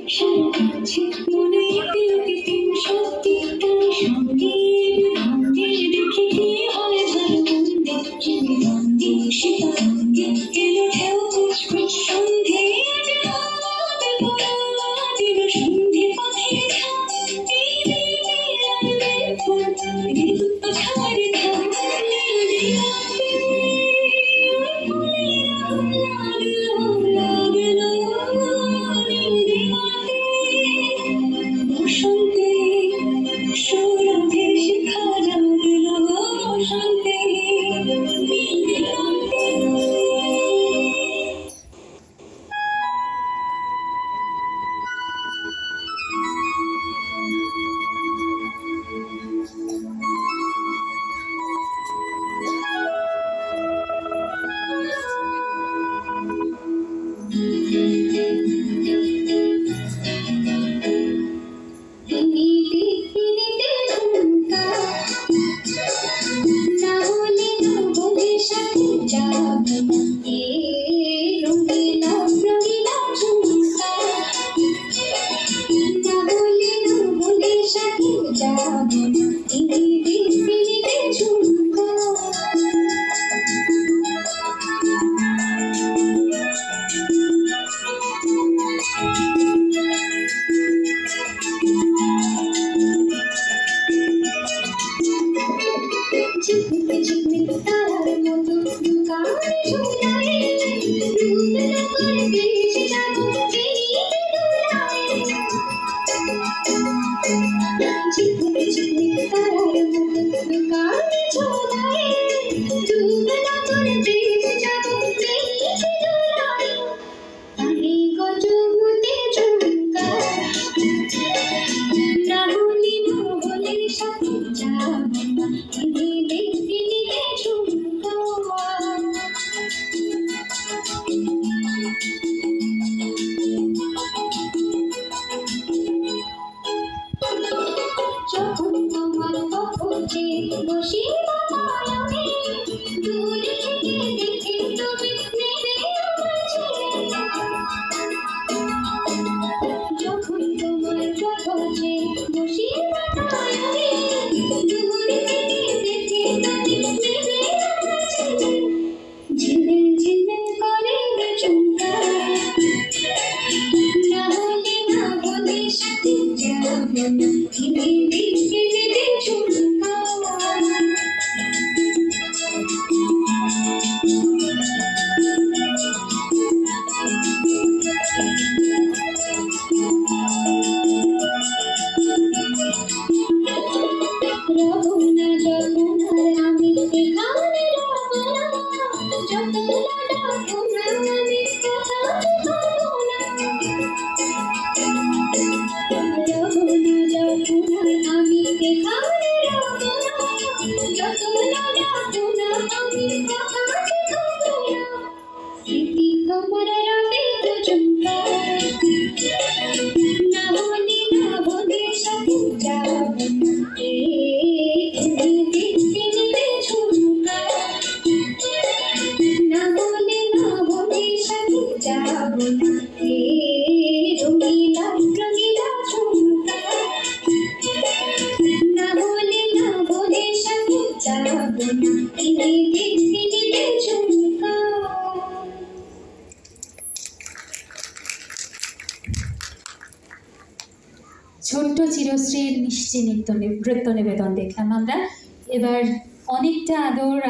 সারা কাছে মনে একটি সত্যি তার সঙ্গে সঙ্গে দেখে কি হয় ভালো মন্দে চিনি রঙে সেটা রঙে এলো ঢেউ কুচকুচ সন্ধে দিল সন্ধে পাখির ঝাঁক এই দিনে ফুল ঋতু ঝাড়ে ধান বসন্তে সৌরভের শিখা জাগল বসন্তে যখন তোমার পথে বসি বাবারে দূর থেকে দেখে তুমি নেবে যখন তোমার পথে বসি বাবারে দূর থেকে দেখে তুমি নেবে ঝিলমিল ঝিলমিল করে চমকা না হলে না বলে সাথে যাবে না ছোট্ট চিরশ্রীর মিষ্টি নৃত্য নিবেদন দেখলাম আমরা। এবার অনেকটা আদর